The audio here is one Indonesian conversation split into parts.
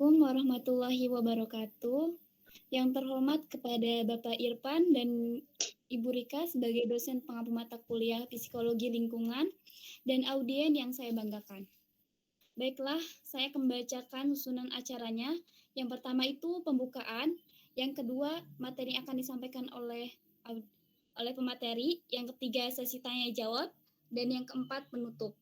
Assalamualaikum warahmatullahi wabarakatuh. Yang terhormat kepada Bapak Irfan dan Ibu Rika sebagai dosen pengampu mata kuliah Psikologi Lingkungan dan audien yang saya banggakan. Baiklah, saya akan membacakan susunan acaranya. Yang pertama itu pembukaan, yang kedua materi akan disampaikan oleh pemateri, yang ketiga sesi tanya jawab, dan yang keempat penutup.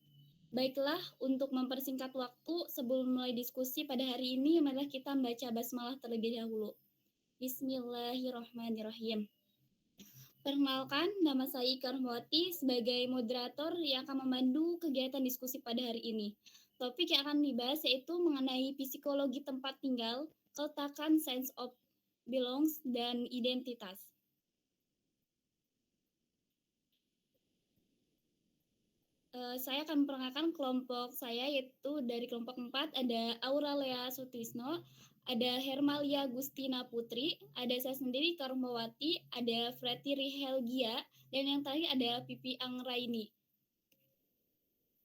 Baiklah, untuk mempersingkat waktu sebelum mulai diskusi pada hari ini, marilah kita membaca basmalah terlebih dahulu. Bismillahirrahmanirrahim. Perkenalkan, nama saya Ika Rahmawati sebagai moderator yang akan memandu kegiatan diskusi pada hari ini. Topik yang akan dibahas yaitu mengenai psikologi tempat tinggal, keletakan sense of belongs, dan identitas. Saya akan memperkenalkan kelompok saya, yaitu dari kelompok 4 ada Auralea Sutisno, ada Hermalia Gustina Putri, ada saya sendiri Karmawati, ada Freti Rihelgia, dan yang terakhir ada Pipi Anggraini.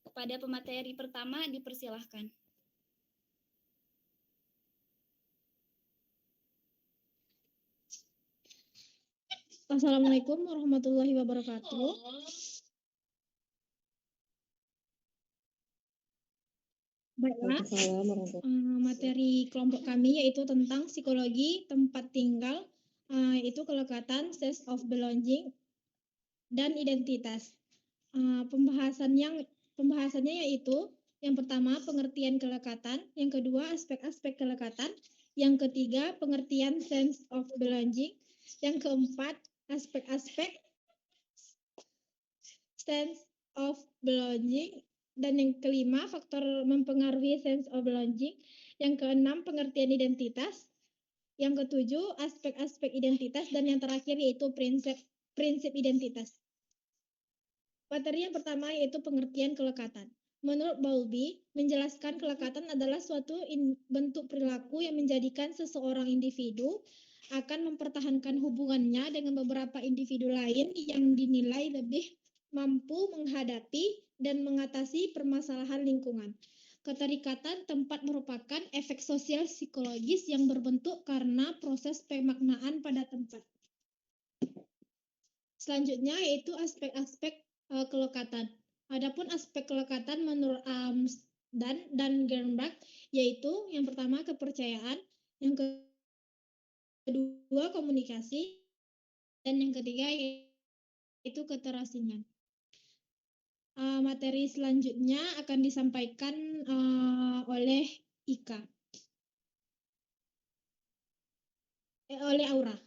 Kepada pemateri pertama dipersilahkan. Assalamualaikum warahmatullahi wabarakatuh. Baiklah, materi kelompok kami yaitu tentang psikologi tempat tinggal, itu kelekatan, sense of belonging, dan identitas. Pembahasannya yaitu yang pertama pengertian kelekatan, yang kedua aspek-aspek kelekatan, yang ketiga pengertian sense of belonging, yang keempat aspek-aspek sense of belonging, dan yang kelima faktor mempengaruhi sense of belonging, yang keenam pengertian identitas, yang ketujuh aspek-aspek identitas, dan yang terakhir yaitu prinsip identitas. Materi yang pertama yaitu pengertian kelekatan. Menurut Bowlby, menjelaskan kelekatan adalah suatu bentuk perilaku yang menjadikan seseorang individu akan mempertahankan hubungannya dengan beberapa individu lain yang dinilai lebih mampu menghadapi dan mengatasi permasalahan lingkungan. Keterikatan tempat merupakan efek sosial psikologis yang berbentuk karena proses pemaknaan pada tempat. Selanjutnya yaitu aspek-aspek kelekatan. Adapun aspek kelekatan menurut Amsden dan Gernbach yaitu yang pertama kepercayaan, yang kedua komunikasi, dan yang ketiga yaitu keterasingan. Materi selanjutnya akan disampaikan oleh Ika. Oleh Aura.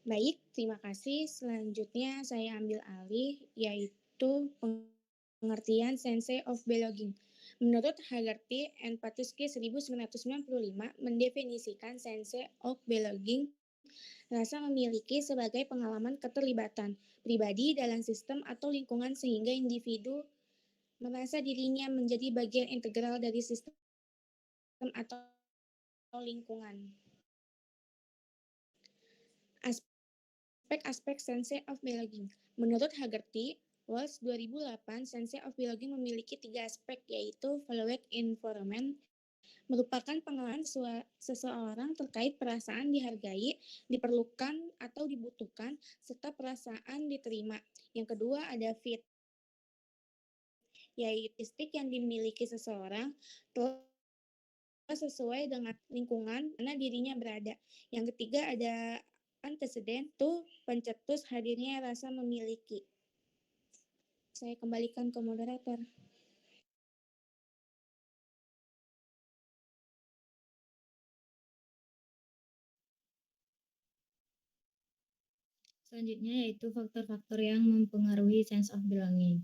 Baik, terima kasih. Selanjutnya saya ambil alih, yaitu pengertian sense of belonging. Menurut Hagerty and Patuski 1995 mendefinisikan sense of belonging rasa memiliki sebagai pengalaman keterlibatan pribadi dalam sistem atau lingkungan sehingga individu merasa dirinya menjadi bagian integral dari sistem atau lingkungan. Aspek-aspek sense of belonging. Menurut Hagerty, Walsh 2008, sense of belonging memiliki 3 aspek, yaitu valued environment, merupakan pengalaman seseorang terkait perasaan dihargai, diperlukan atau dibutuhkan, serta perasaan diterima. Yang kedua ada fit, yaitu statistik yang dimiliki seseorang telah sesuai dengan lingkungan mana dirinya berada. Yang ketiga ada antecedent, itu pencetus hadirnya rasa memiliki. Saya kembalikan ke moderator. Selanjutnya yaitu faktor-faktor yang mempengaruhi sense of belonging.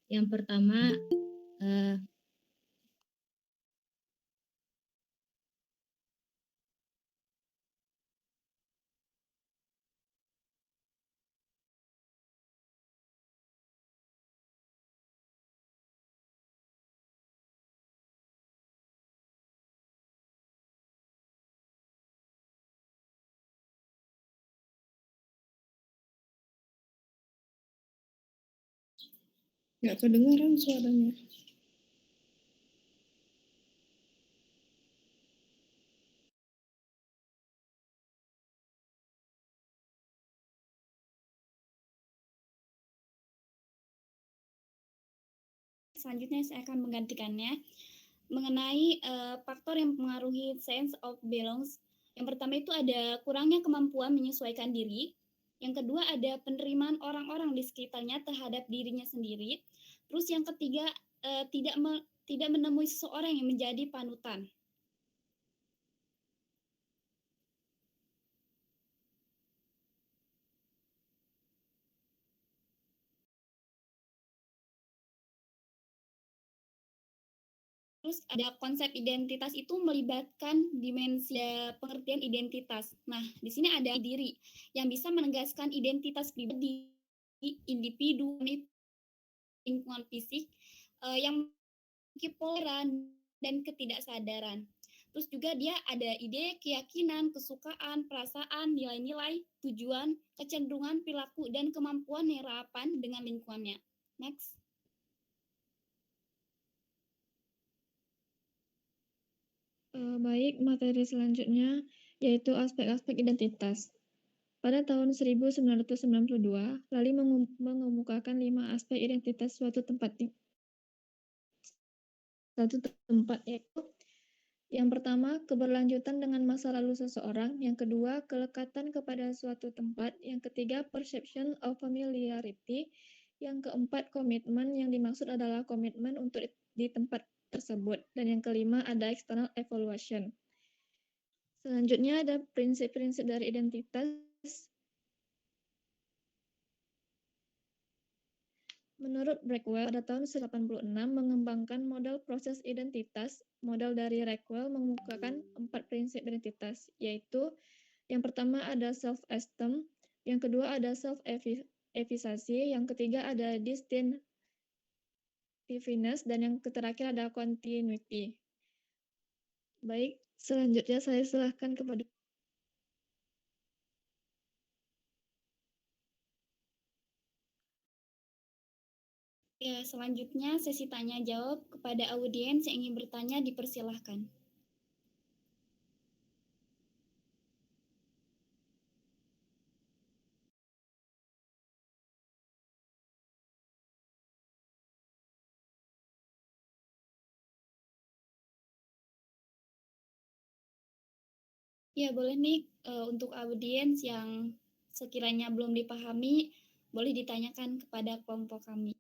Yang pertama, Nggak kedengaran suaranya. Selanjutnya saya akan menggantikannya mengenai faktor yang mempengaruhi sense of belongs. Yang pertama itu ada kurangnya kemampuan menyesuaikan diri. Yang kedua ada penerimaan orang-orang di sekitarnya terhadap dirinya sendiri. Terus yang ketiga tidak menemui seseorang yang menjadi panutan. Terus ada konsep identitas itu melibatkan dimensi pengertian identitas. Nah, di sini ada diri yang bisa menegaskan identitas pribadi, individu, lingkungan fisik yang memiliki poleran dan ketidaksadaran. Terus juga dia ada ide, keyakinan, kesukaan, perasaan, nilai-nilai, tujuan, kecenderungan, perilaku, dan kemampuan yang rapan dengan lingkungannya. Next. Baik, materi selanjutnya yaitu aspek-aspek identitas. Pada tahun 1992, Lali mengemukakan 5 aspek identitas suatu tempat, yaitu yang pertama, keberlanjutan dengan masa lalu seseorang. Yang kedua, kelekatan kepada suatu tempat. Yang ketiga, perception of familiarity. Yang keempat, komitmen. Yang dimaksud adalah komitmen untuk di tempat tersebut. Dan yang kelima, ada external evaluation. Selanjutnya ada prinsip-prinsip dari identitas. Menurut Blackwell, pada tahun 1986 mengembangkan model proses identitas. Model dari Blackwell mengemukakan 4 prinsip identitas, yaitu yang pertama ada self-esteem, yang kedua ada self-efficacy, yang ketiga ada distinctiveness, dan yang terakhir ada continuity. Baik, selanjutnya saya serahkan kepada Ya, selanjutnya sesi tanya jawab kepada audiens yang ingin bertanya dipersilahkan. Ya, boleh nih untuk audiens yang sekiranya belum dipahami, boleh ditanyakan kepada kelompok kami.